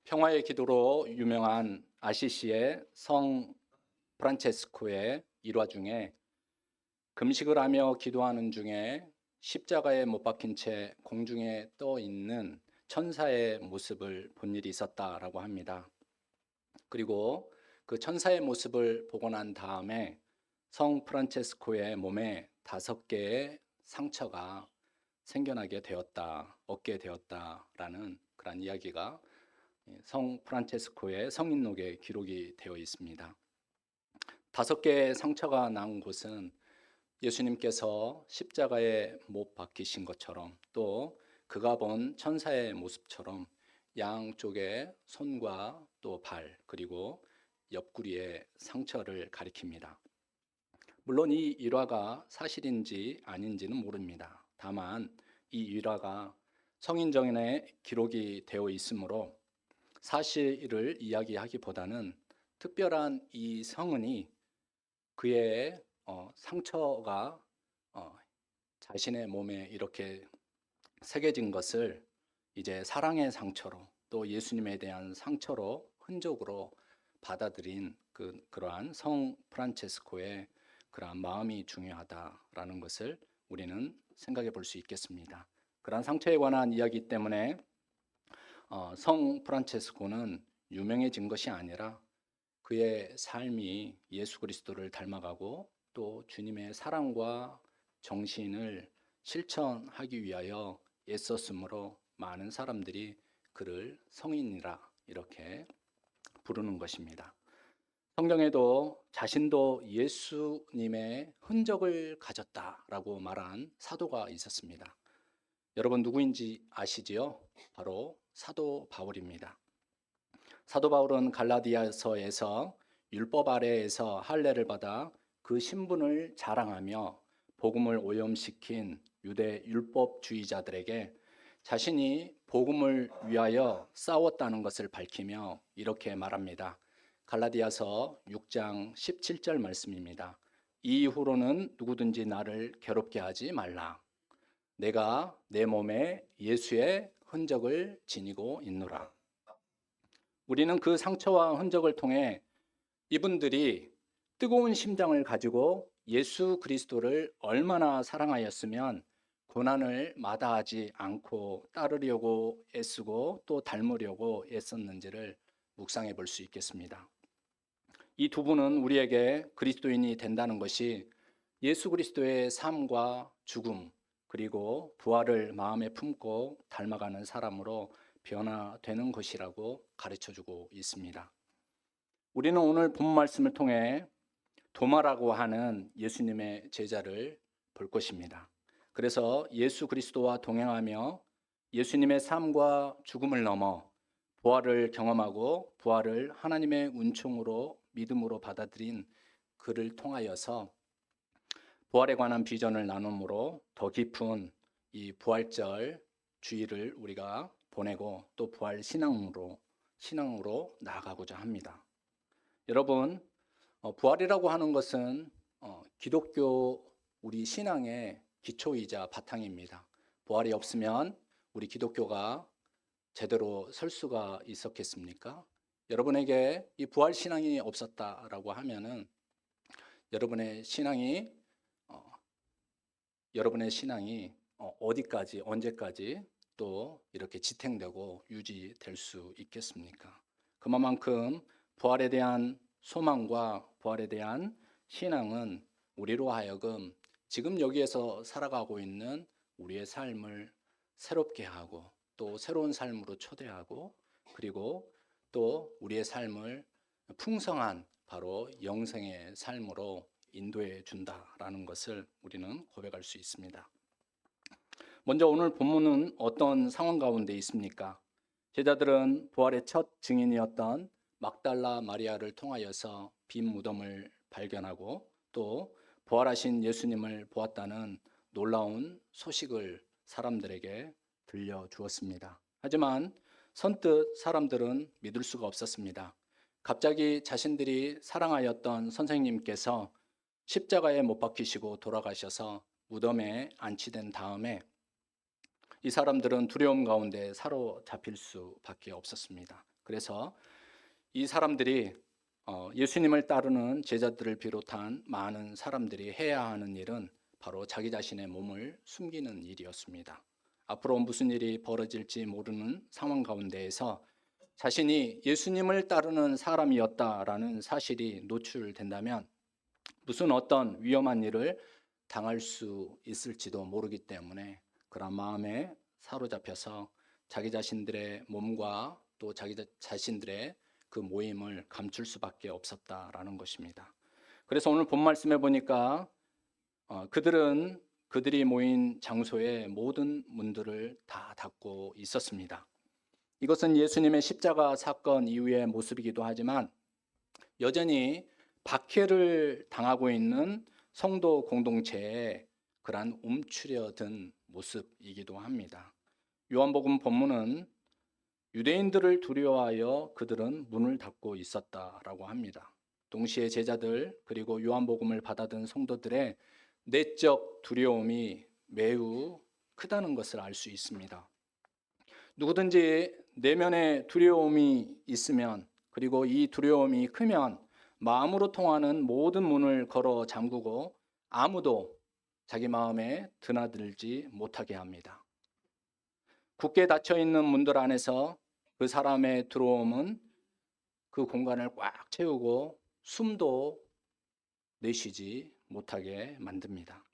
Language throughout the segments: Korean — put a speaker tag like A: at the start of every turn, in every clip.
A: 평화의 기도로 유명한 아시시의 성 프란체스코의 일화 중에 금식을 하며 기도하는 중에 십자가에 못 박힌 채 공중에 떠 있는 천사의 모습을 본 일이 있었다라고 합니다. 그리고 그 천사의 모습을 보고 난 다음에 성 프란체스코의 몸에 5개의 상처가 생겨나게 되었다, 얻게 되었다라는 그런 이야기가 성 프란체스코의 성인록에 기록이 되어 있습니다. 5개의 상처가 난 곳은 예수님께서 십자가에 못 박히신 것처럼 또 그가 본 천사의 모습처럼 양쪽에 손과 또 발 그리고 옆구리에 상처를 가리킵니다. 물론 이 일화가 사실인지 아닌지는 모릅니다. 다만 이 일화가 성인정인에 기록이 되어 있으므로 사실을 이야기하기보다는 특별한 이 성은이 그의 상처가 자신의 몸에 이렇게 새겨진 것을 이제 사랑의 상처로 또 예수님에 대한 상처로 흔적으로 받아들인 그러한 성 프란체스코의 그러한 마음이 중요하다라는 것을 우리는 생각해 볼 수 있겠습니다. 그러한 상처에 관한 이야기 때문에 성 프란체스코는 유명해진 것이 아니라 그의 삶이 예수 그리스도를 닮아가고 또 주님의 사랑과 정신을 실천하기 위하여 애썼으므로 많은 사람들이 그를 성인이라 이렇게 부르는 것입니다. 성경에도 자신도 예수님의 흔적을 가졌다라고 말한 사도가 있었습니다. 여러분 누구인지 아시지요? 바로 사도 바울입니다. 사도 바울은 갈라디아서에서 율법 아래에서 할례를 받아 그 신분을 자랑하며 복음을 오염시킨 유대 율법주의자들에게 자신이 복음을 위하여 싸웠다는 것을 밝히며 이렇게 말합니다. 갈라디아서 6장 17절 말씀입니다. 이후로는 누구든지 나를 괴롭게 하지 말라. 내가 내 몸에 예수의 흔적을 지니고 있노라. 우리는 그 상처와 흔적을 통해 이분들이 뜨거운 심장을 가지고 예수 그리스도를 얼마나 사랑하였으면 고난을 마다하지 않고 따르려고 애쓰고 또 닮으려고 애썼는지를 묵상해 볼 수 있겠습니다. 이 두 분은 우리에게 그리스도인이 된다는 것이 예수 그리스도의 삶과 죽음 그리고 부활을 마음에 품고 닮아가는 사람으로 변화되는 것이라고 가르쳐주고 있습니다. 우리는 오늘 본 말씀을 통해 도마라고 하는 예수님의 제자를 볼 것입니다. 그래서 예수 그리스도와 동행하며 예수님의 삶과 죽음을 넘어 부활을 경험하고 부활을 하나님의 은총으로 믿음으로 받아들인 그를 통하여서 부활에 관한 비전을 나눔으로 더 깊은 이 부활절 주일을 우리가 보내고 또 부활 신앙으로 나아가고자 합니다. 여러분, 부활이라고 하는 것은 기독교 우리 신앙의 기초이자 바탕입니다. 부활이 없으면 우리 기독교가 제대로 설 수가 있었겠습니까? 여러분에게 이 부활 신앙이 없었다라고 하면은 여러분의 신앙이 어디까지 언제까지 또 이렇게 지탱되고 유지될 수 있겠습니까? 그만큼 부활에 대한 소망과 부활에 대한 신앙은 우리로 하여금 지금 여기에서 살아가고 있는 우리의 삶을 새롭게 하고 또 새로운 삶으로 초대하고 그리고 또 우리의 삶을 풍성한 바로 영생의 삶으로 인도해 준다라는 것을 우리는 고백할 수 있습니다. 먼저 오늘 본문은 어떤 상황 가운데 있습니까? 제자들은 부활의 첫 증인이었던 막달라 마리아를 통하여서 빈 무덤을 발견하고 또 부활하신 예수님을 보았다는 놀라운 소식을 사람들에게 들려주었습니다. 하지만 선뜻 사람들은 믿을 수가 없었습니다. 갑자기 자신들이 사랑하였던 선생님께서 십자가에 못 박히시고 돌아가셔서 무덤에 안치된 다음에 이 사람들은 두려움 가운데 사로잡힐 수밖에 없었습니다. 그래서 이 사람들이 예수님을 따르는 제자들을 비롯한 많은 사람들이 해야 하는 일은 바로 자기 자신의 몸을 숨기는 일이었습니다. 앞으로 무슨 일이 벌어질지 모르는 상황 가운데에서 자신이 예수님을 따르는 사람이었다라는 사실이 노출된다면 무슨 어떤 위험한 일을 당할 수 있을지도 모르기 때문에 그런 마음에 사로잡혀서 자기 자신들의 몸과 또 자기 자신들의 그 모임을 감출 수밖에 없었다라는 것입니다. 그래서 오늘 본 말씀에 보니까 그들은 그들이 모인 장소의 모든 문들을 다 닫고 있었습니다. 이것은 예수님의 십자가 사건 이후의 모습이기도 하지만 여전히 박해를 당하고 있는 성도 공동체의 그러한 움츠려든 모습이기도 합니다. 요한복음 본문은 유대인들을 두려워하여 그들은 문을 닫고 있었다라고 합니다. 동시에 제자들 그리고 요한복음을 받아든 성도들의 내적 두려움이 매우 크다는 것을 알 수 있습니다. 누구든지 내면에 두려움이 있으면 그리고 이 두려움이 크면 마음으로 통하는 모든 문을 걸어 잠그고 아무도 자기 마음에 드나들지 못하게 합니다. 굳게 닫혀 있는 문들 안에서 그 사람의 들어옴은 그 공간을 꽉 채우고 숨도 내쉬지 못하게 만듭니다.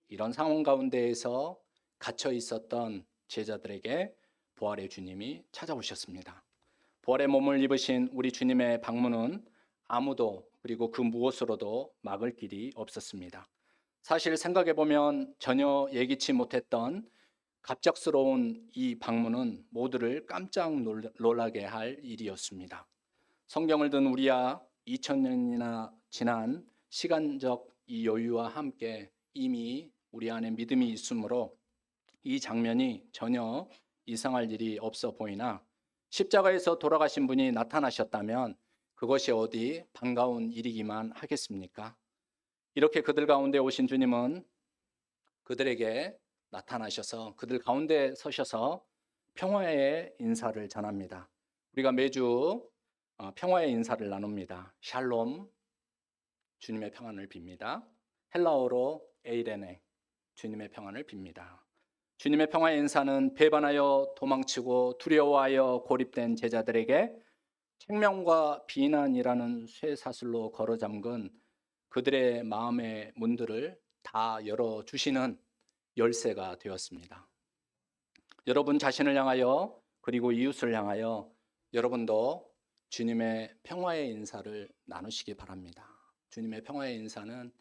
A: 이런 상황 가운데에서 갇혀 있었던 제자들에게 부활의 주님이 찾아오셨습니다. 부활의 몸을 입으신 우리 주님의 방문은 아무도 그리고 그 무엇으로도 막을 길이 없었습니다. 사실 생각해 보면 전혀 예기치 못했던 갑작스러운 이 방문은 모두를 깜짝 놀라게 할 일이었습니다. 성경을 든 우리야 2000년이나 지난 시간적 이 여유와 함께 이미 우리 안에 믿음이 있으므로 이 장면이 전혀 이상할 일이 없어 보이나 십자가에서 돌아가신 분이 나타나셨다면 그것이 어디 반가운 일이기만 하겠습니까? 이렇게 그들 가운데 오신 주님은 그들에게 나타나셔서 그들 가운데 서셔서 평화의 인사를 전합니다. 우리가 매주 평화의 인사를 나눕니다. 샬롬, 주님의 평안을 빕니다. 헬라어로 에이레네, 주님의 평안을 빕니다. 주님의 평화의 인사는 배반하여 도망치고 두려워하여 고립된 제자들에게 책명과 비난이라는 쇠사슬로 걸어 잠근 그들의 마음의 문들을 다 열어주시는 열쇠가 되었습니다. 여러분 자신을 향하여 그리고 이웃을 향하여 여러분도 주님의 평화의 인사를 나누시기 바랍니다. 주님의 평화의 인사는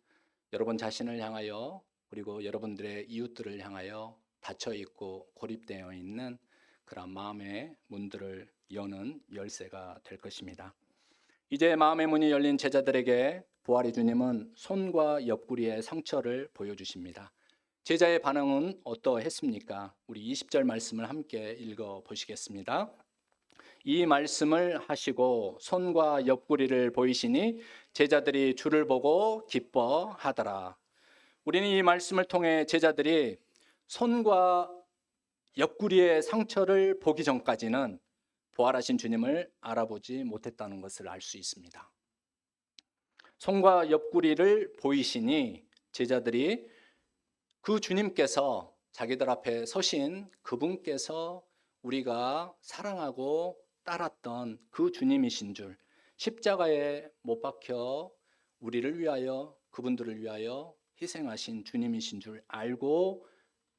A: 여러분 자신을 향하여 그리고 여러분들의 이웃들을 향하여 닫혀 있고 고립되어 있는 그런 마음의 문들을 여는 열쇠가 될 것입니다. 이제 마음의 문이 열린 제자들에게 부활의 주님은 손과 옆구리의 상처를 보여주십니다. 제자의 반응은 어떠했습니까? 우리 20절 말씀을 함께 읽어 보시겠습니다. 이 말씀을 하시고 손과 옆구리를 보이시니 제자들이 주를 보고 기뻐하더라. 우리는 이 말씀을 통해 제자들이 손과 옆구리의 상처를 보기 전까지는 부활하신 주님을 알아보지 못했다는 것을 알 수 있습니다. 손과 옆구리를 보이시니 제자들이 그 주님께서 자기들 앞에 서신 그분께서 우리가 사랑하고 따랐던 그 주님이신 줄, 십자가에 못 박혀 우리를 위하여 그분들을 위하여 희생하신 주님이신 줄 알고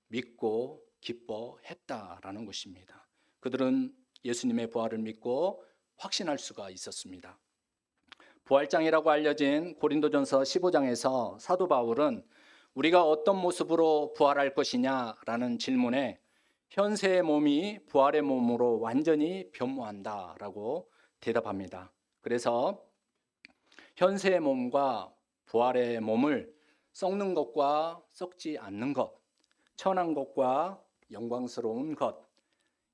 A: 믿고 기뻐했다라는 것입니다. 그들은 예수님의 부활을 믿고 확신할 수가 있었습니다. 부활장이라고 알려진 고린도전서 15장에서 사도 바울은 우리가 어떤 모습으로 부활할 것이냐라는 질문에 현세의 몸이 부활의 몸으로 완전히 변모한다라고 대답합니다. 그래서 현세의 몸과 부활의 몸을 썩는 것과 썩지 않는 것, 천한 것과 영광스러운 것,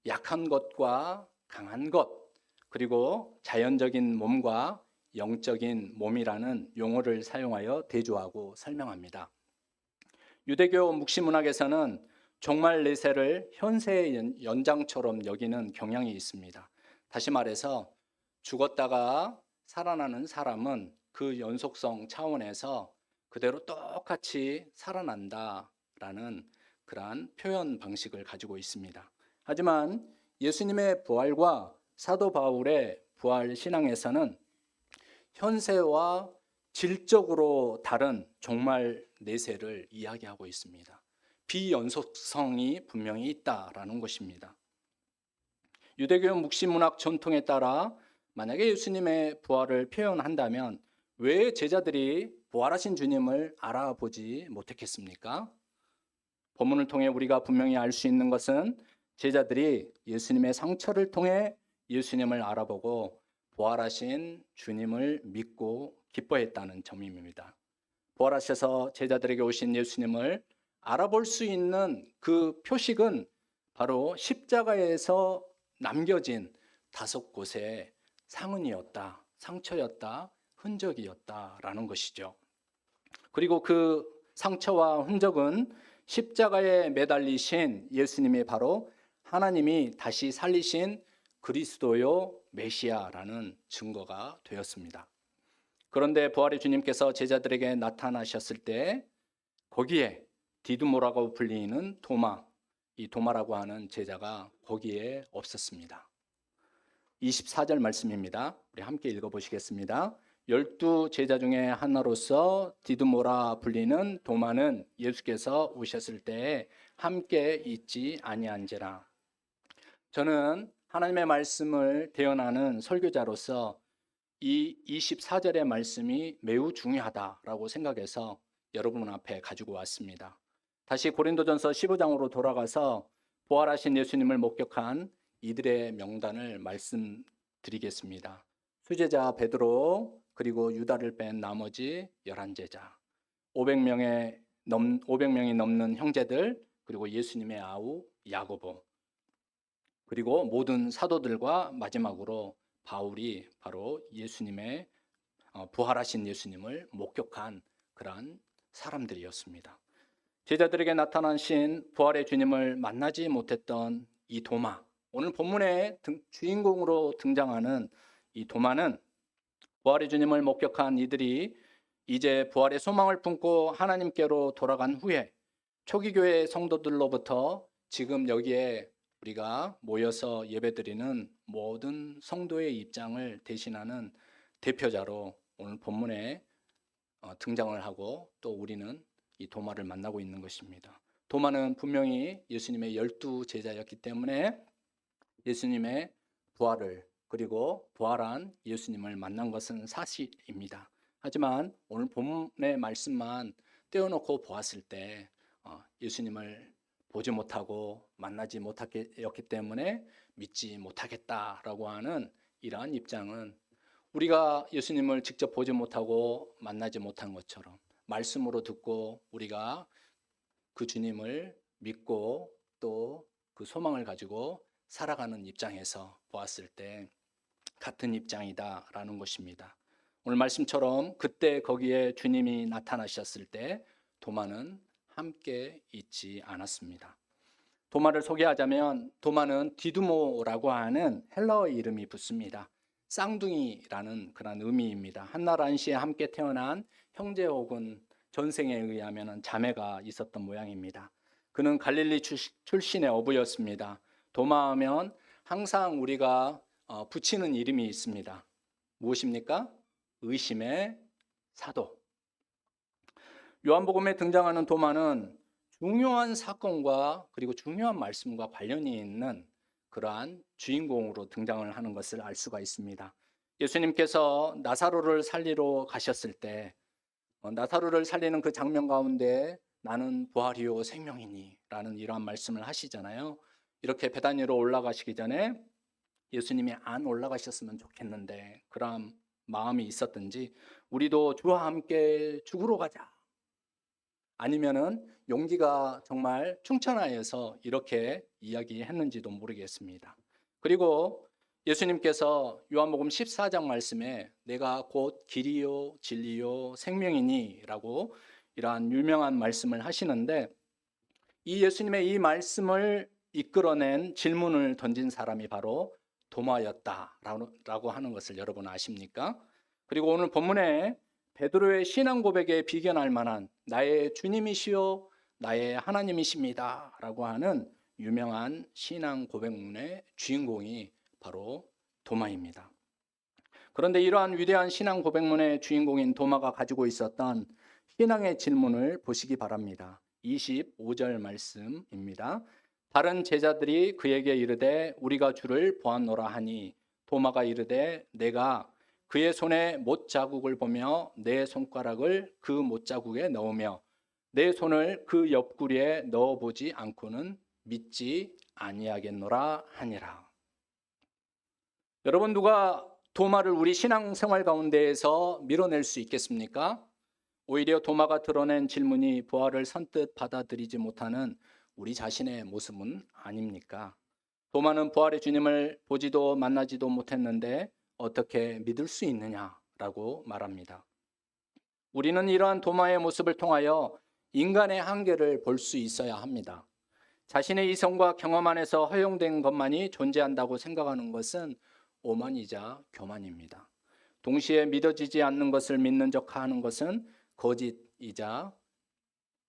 A: 약한 것과 강한 것, 그리고 자연적인 몸과 영적인 몸이라는 용어를 사용하여 대조하고 설명합니다. 유대교 묵시문학에서는 종말 내세를 현세의 연장처럼 여기는 경향이 있습니다. 다시 말해서 죽었다가 살아나는 사람은 그 연속성 차원에서 그대로 똑같이 살아난다라는 그러한 표현 방식을 가지고 있습니다. 하지만 예수님의 부활과 사도 바울의 부활 신앙에서는 현세와 질적으로 다른 종말 내세를 이야기하고 있습니다. 비연속성이 분명히 있다라는 것입니다. 유대교 묵시문학 전통에 따라 만약에 예수님의 부활을 표현한다면 왜 제자들이 부활하신 주님을 알아보지 못했겠습니까? 본문을 통해 우리가 분명히 알 수 있는 것은 제자들이 예수님의 상처를 통해 예수님을 알아보고 부활하신 주님을 믿고 기뻐했다는 점입니다. 부활하셔서 제자들에게 오신 예수님을 알아볼 수 있는 그 표식은 바로 십자가에서 남겨진 5곳의 상흔이었다, 상처였다, 흔적이었다라는 것이죠. 그리고 그 상처와 흔적은 십자가에 매달리신 예수님이 바로 하나님이 다시 살리신 그리스도요 메시아라는 증거가 되었습니다. 그런데 부활의 주님께서 제자들에게 나타나셨을 때 거기에 디두모라고 불리는 도마, 이 도마라고 하는 제자가 거기에 없었습니다. 24절 말씀입니다. 우리 함께 읽어보시겠습니다. 12 제자 중에 하나로서 디두모라 불리는 도마는 예수께서 오셨을 때에 함께 있지 아니한지라. 저는 하나님의 말씀을 대언하는 설교자로서 이 24절의 말씀이 매우 중요하다라고 생각해서 여러분 앞에 가지고 왔습니다. 다시 고린도전서 15장으로 돌아가서 부활하신 예수님을 목격한 이들의 명단을 말씀드리겠습니다. 수제자 베드로, 그리고 유다를 뺀 나머지 11제자, 500명이 넘는 형제들, 그리고 예수님의 아우 야고보, 그리고 모든 사도들과 마지막으로 바울이 바로 예수님의 부활하신 예수님을 목격한 그러한 사람들이었습니다. 제자들에게 나타나신 부활의 주님을 만나지 못했던 이 도마, 오늘 본문의 주인공으로 등장하는 이 도마는 부활의 주님을 목격한 이들이 이제 부활의 소망을 품고 하나님께로 돌아간 후에 초기교회 성도들로부터 지금 여기에 우리가 모여서 예배드리는 모든 성도의 입장을 대신하는 대표자로 오늘 본문에 등장을 하고 또 우리는 이 도마를 만나고 있는 것입니다. 도마는 분명히 예수님의 12 제자였기 때문에 예수님의 부활을 그리고 부활한 예수님을 만난 것은 사실입니다. 하지만 오늘 본문의 말씀만 떼어놓고 보았을 때 예수님을 보지 못하고 만나지 못했기 때문에 믿지 못하겠다라고 하는 이러한 입장은 우리가 예수님을 직접 보지 못하고 만나지 못한 것처럼 말씀으로 듣고 우리가 그 주님을 믿고 또 그 소망을 가지고 살아가는 입장에서 보았을 때 같은 입장이다라는 것입니다. 오늘 말씀처럼 그때 거기에 주님이 나타나셨을 때 도마는 함께 있지 않았습니다. 도마를 소개하자면 도마는 디두모라고 하는 헬라어 이름이 붙습니다. 쌍둥이라는 그런 의미입니다. 한나라 안시에 함께 태어난 형제 혹은 전생에 의하면 자매가 있었던 모양입니다. 그는 갈릴리 출신의 어부였습니다. 도마하면 항상 우리가 붙이는 이름이 있습니다. 무엇입니까? 의심의 사도. 요한복음에 등장하는 도마는 중요한 사건과 그리고 중요한 말씀과 관련이 있는 그러한 주인공으로 등장을 하는 것을 알 수가 있습니다. 예수님께서 나사로를 살리러 가셨을 때 나사로를 살리는 그 장면 가운데 나는 부활이요 생명이니 라는 이러한 말씀을 하시잖아요. 이렇게 베다니로 올라가시기 전에 예수님이 안 올라가셨으면 좋겠는데 그런 마음이 있었든지 우리도 주와 함께 죽으러 가자, 아니면은 용기가 정말 충천하여서 이렇게 이야기했는지도 모르겠습니다. 그리고 예수님께서 요한복음 14장 말씀에 내가 곧 길이요 진리요 생명이니 라고 이러한 유명한 말씀을 하시는데 이 예수님의 이 말씀을 이끌어낸 질문을 던진 사람이 바로 도마였다라고 하는 것을 여러분 아십니까? 그리고 오늘 본문에 베드로의 신앙 고백에 비견할 만한 나의 주님이시요 나의 하나님이십니다 라고 하는 유명한 신앙 고백문의 주인공이 바로 도마입니다. 그런데 이러한 위대한 신앙 고백문의 주인공인 도마가 가지고 있었던 신앙의 질문을 보시기 바랍니다. 25절 말씀입니다. 다른 제자들이 그에게 이르되 우리가 주를 보았노라 하니 도마가 이르되 내가 그의 손에 못 자국을 보며 내 손가락을 그 못 자국에 넣으며 내 손을 그 옆구리에 넣어보지 않고는 믿지 아니하겠노라 하니라. 여러분, 누가 도마를 우리 신앙생활 가운데에서 밀어낼 수 있겠습니까? 오히려 도마가 드러낸 질문이 부활을 선뜻 받아들이지 못하는 우리 자신의 모습은 아닙니까? 도마는 부활의 주님을 보지도 만나지도 못했는데 어떻게 믿을 수 있느냐라고 말합니다. 우리는 이러한 도마의 모습을 통하여 인간의 한계를 볼 수 있어야 합니다. 자신의 이성과 경험 안에서 허용된 것만이 존재한다고 생각하는 것은 오만이자 교만입니다. 동시에 믿어지지 않는 것을 믿는 척하는 것은 거짓이자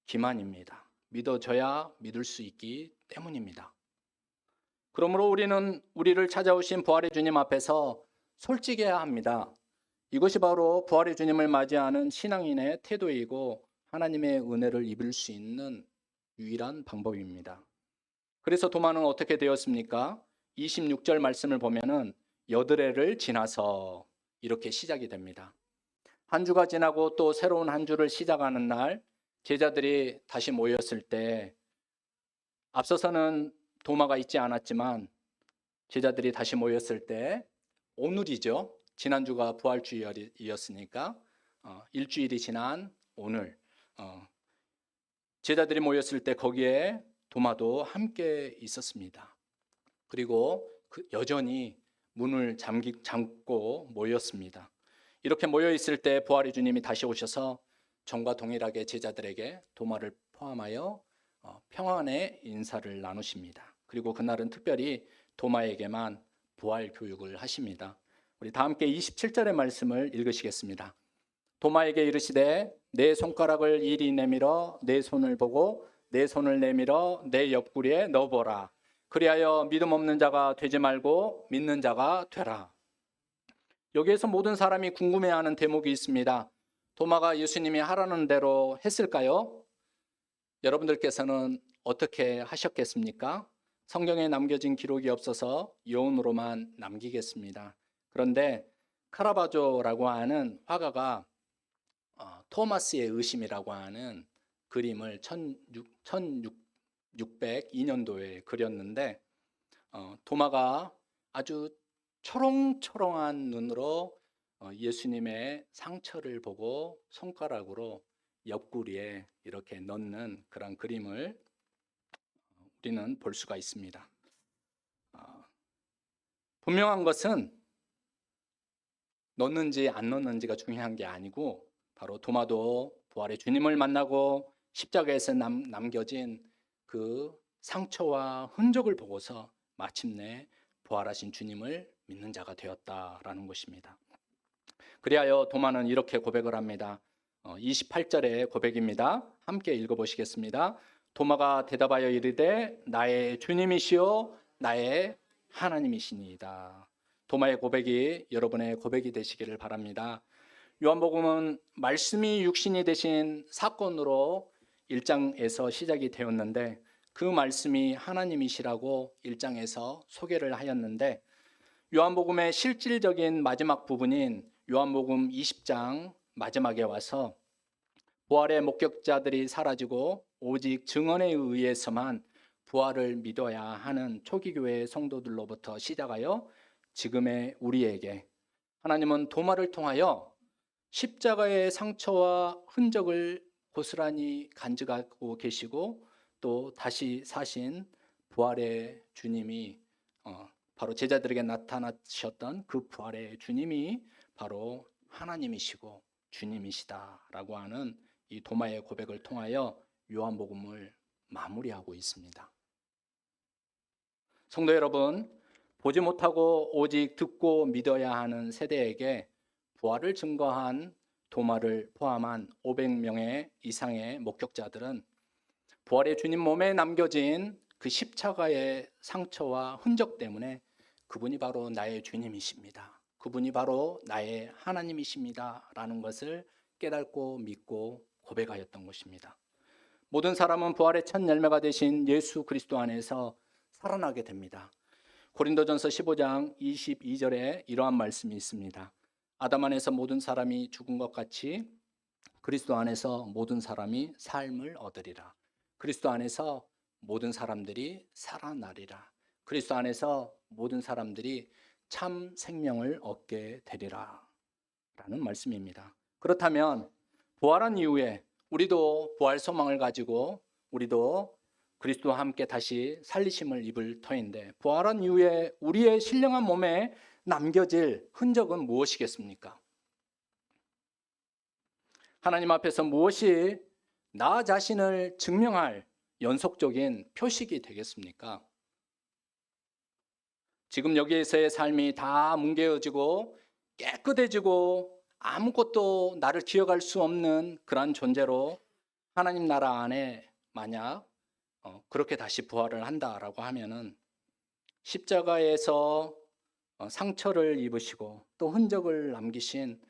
A: 기만입니다. 믿어져야 믿을 수 있기 때문입니다. 그러므로 우리는 우리를 찾아오신 부활의 주님 앞에서 솔직해야 합니다. 이것이 바로 부활의 주님을 맞이하는 신앙인의 태도이고 하나님의 은혜를 입을 수 있는 유일한 방법입니다. 그래서 도마는 어떻게 되었습니까? 26절 말씀을 보면은 여드레를 지나서 이렇게 시작이 됩니다. 한 주가 지나고 또 새로운 한 주를 시작하는 날 제자들이 다시 모였을 때 앞서서는 도마가 있지 않았지만 제자들이 다시 모였을 때 오늘이죠. 지난주가 부활주일이었으니까 일주일이 지난 오늘 제자들이 모였을 때 거기에 도마도 함께 있었습니다. 그리고 여전히 문을 잠고 모였습니다. 이렇게 모여 있을 때 부활의 주님이 다시 오셔서 전과 동일하게 제자들에게 도마를 포함하여 평안의 인사를 나누십니다. 그리고 그날은 특별히 도마에게만 부활 교육을 하십니다. 우리 다 함께 27절의 말씀을 읽으시겠습니다. 도마에게 이르시되 내 손가락을 이리 내밀어 내 손을 보고 내 손을 내밀어 내 옆구리에 넣어보라. 그리하여 믿음 없는 자가 되지 말고 믿는 자가 되라. 여기에서 모든 사람이 궁금해하는 대목이 있습니다. 도마가 예수님이 하라는 대로 했을까요? 여러분들께서는 어떻게 하셨겠습니까? 성경에 남겨진 기록이 없어서 여운으로만 남기겠습니다. 그런데 카라바조라고 하는 화가가 토마스의 의심이라고 하는 그림을 1602년도에 그렸는데 도마가 아주 초롱초롱한 눈으로 예수님의 상처를 보고 손가락으로 옆구리에 이렇게 넣는 그런 그림을 우리는 볼 수가 있습니다. 분명한 것은 넣는지 안 넣는지가 중요한 게 아니고 바로 도마도 부활의 주님을 만나고 십자가에서 남겨진 그 상처와 흔적을 보고서 마침내 부활하신 주님을 믿는 자가 되었다라는 것입니다. 그리하여 도마는 이렇게 고백을 합니다. 28절의 고백입니다. 함께 읽어보시겠습니다. 도마가 대답하여 이르되 나의 주님이시요 나의 하나님이시니이다. 도마의 고백이 여러분의 고백이 되시기를 바랍니다. 요한복음은 말씀이 육신이 되신 사건으로 1장에서 시작이 되었는데 그 말씀이 하나님이시라고 1장에서 소개를 하였는데 요한복음의 실질적인 마지막 부분인 요한복음 20장 마지막에 와서 부활의 목격자들이 사라지고 오직 증언에 의해서만 부활을 믿어야 하는 초기교회 성도들로부터 시작하여 지금의 우리에게 하나님은 도마를 통하여 십자가의 상처와 흔적을 고스란히 간직하고 계시고 또 다시 사신 부활의 주님이 바로 제자들에게 나타나셨던 그 부활의 주님이 바로 하나님이시고 주님이시다라고 하는 이 도마의 고백을 통하여 요한복음을 마무리하고 있습니다. 성도 여러분, 보지 못하고 오직 듣고 믿어야 하는 세대에게 부활을 증거한 도마를 포함한 500명의 이상의 목격자들은 부활의 주님 몸에 남겨진 그 십자가의 상처와 흔적 때문에 그분이 바로 나의 주님이십니다. 그분이 바로 나의 하나님이십니다. 라는 것을 깨닫고 믿고 고백하였던 것입니다. 모든 사람은 부활의 첫 열매가 되신 예수 그리스도 안에서 살아나게 됩니다. 고린도전서 15장 22절에 이러한 말씀이 있습니다. 아담 안에서 모든 사람이 죽은 것 같이 그리스도 안에서 모든 사람이 삶을 얻으리라. 그리스도 안에서 모든 사람들이 살아나리라. 그리스도 안에서 모든 사람들이 참 생명을 얻게 되리라. 라는 말씀입니다. 그렇다면 부활한 이후에 우리도 부활 소망을 가지고 우리도 그리스도와 함께 다시 살리심을 입을 터인데 부활한 이후에 우리의 신령한 몸에 남겨질 흔적은 무엇이겠습니까? 하나님 앞에서 무엇이 나 자신을 증명할 연속적인 표식이 되겠습니까? 지금 여기에서의 삶이 다 뭉개어지고 깨끗해지고 아무것도 나를 기억할 수 없는 그러한 존재로 하나님 나라 안에 만약 그렇게 다시 부활을 한다라고 하면은 십자가에서 상처를 입으시고 또 흔적을 남기신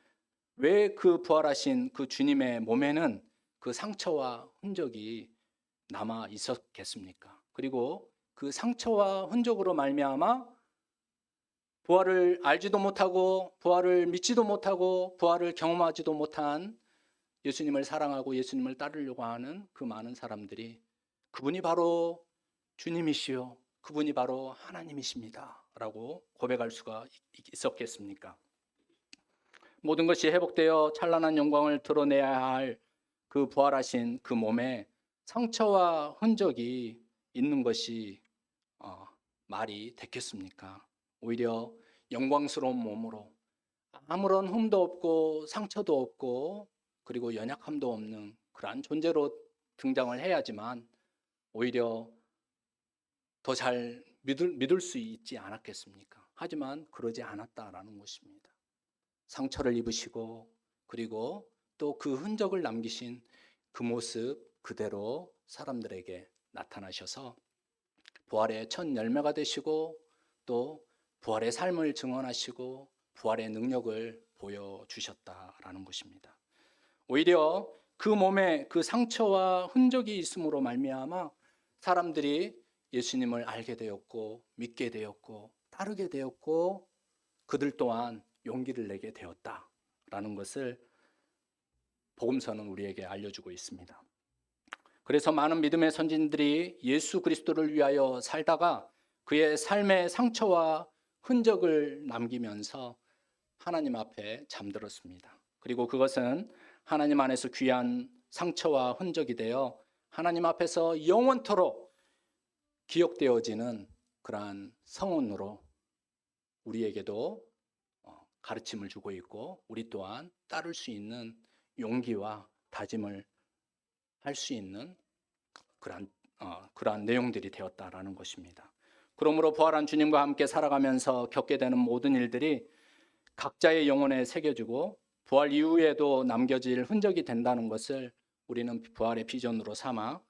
A: 왜 그 부활하신 그 주님의 몸에는 그 상처와 흔적이 남아 있었겠습니까? 그리고 그 상처와 흔적으로 말미암아 부활을 알지도 못하고 부활을 믿지도 못하고 부활을 경험하지도 못한 예수님을 사랑하고 예수님을 따르려고 하는 그 많은 사람들이 그분이 바로 주님이시요 그분이 바로 하나님이십니다 라고 고백할 수가 있었겠습니까? 모든 것이 회복되어 찬란한 영광을 드러내야 할 그 부활하신 그 몸에 상처와 흔적이 있는 것이 말이 됐겠습니까? 오히려 영광스러운 몸으로 아무런 흠도 없고 상처도 없고 그리고 연약함도 없는 그러한 존재로 등장을 해야지만 오히려 더 잘 믿을 수 있지 않았겠습니까? 하지만 그러지 않았다라는 것입니다. 상처를 입으시고 그리고 또 그 흔적을 남기신 그 모습 그대로 사람들에게 나타나셔서 부활의 첫 열매가 되시고 또 부활의 삶을 증언하시고 부활의 능력을 보여주셨다라는 것입니다. 오히려 그 몸에 그 상처와 흔적이 있음으로 말미암아 사람들이 예수님을 알게 되었고 믿게 되었고 따르게 되었고 그들 또한 용기를 내게 되었다라는 것을 복음서는 우리에게 알려주고 있습니다. 그래서 많은 믿음의 선진들이 예수 그리스도를 위하여 살다가 그의 삶의 상처와 흔적을 남기면서 하나님 앞에 잠들었습니다. 그리고 그것은 하나님 안에서 귀한 상처와 흔적이 되어 하나님 앞에서 영원토록 기억되어지는 그러한 성원으로 우리에게도 가르침을 주고 있고 우리 또한 따를 수 있는 용기와 다짐을 할 수 있는 그러한 내용들이 되었다라는 것입니다. 그러므로 부활한 주님과 함께 살아가면서 겪게 되는 모든 일들이 각자의 영혼에 새겨지고 부활 이후에도 남겨질 흔적이 된다는 것을 우리는 부활의 비전으로 삼아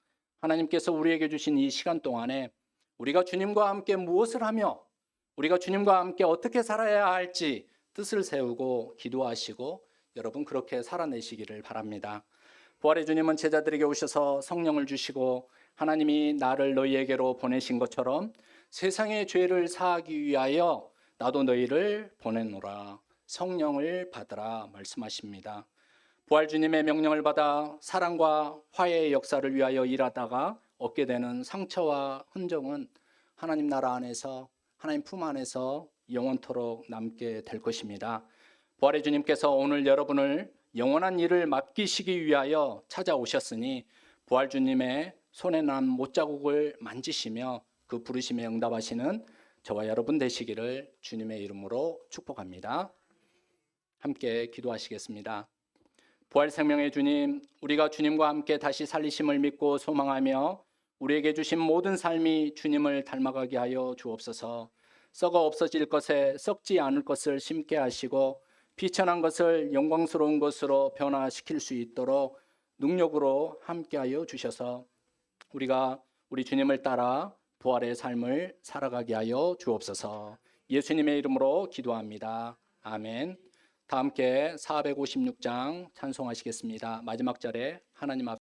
A: 하나님께서 우리에게 주신 이 시간 동안에 우리가 주님과 함께 무엇을 하며 우리가 주님과 함께 어떻게 살아야 할지 뜻을 세우고 기도하시고 여러분 그렇게 살아내시기를 바랍니다. 부활의 주님은 제자들에게 오셔서 성령을 주시고 하나님이 나를 너희에게로 보내신 것처럼 세상의 죄를 사하기 위하여 나도 너희를 보내노라. 성령을 받으라 말씀하십니다. 부활 주님의 명령을 받아 사랑과 화해의 역사를 위하여 일하다가 얻게 되는 상처와 흔적은 하나님 나라 안에서 하나님 품 안에서 영원토록 남게 될 것입니다. 부활의 주님께서 오늘 여러분을 영원한 일을 맡기시기 위하여 찾아오셨으니 부활 주님의 손에 난 못자국을 만지시며 그 부르심에 응답하시는 저와 여러분 되시기를 주님의 이름으로 축복합니다. 함께 기도하시겠습니다. 부활 생명의 주님, 우리가 주님과 함께 다시 살리심을 믿고 소망하며 우리에게 주신 모든 삶이 주님을 닮아가게 하여 주옵소서. 썩어 없어질 것에 썩지 않을 것을 심게 하시고 비천한 것을 영광스러운 것으로 변화시킬 수 있도록 능력으로 함께하여 주셔서 우리가 우리 주님을 따라 부활의 삶을 살아가게 하여 주옵소서. 예수님의 이름으로 기도합니다. 아멘. 다 함께 456장 찬송하시겠습니다. 마지막 절에 하나님 앞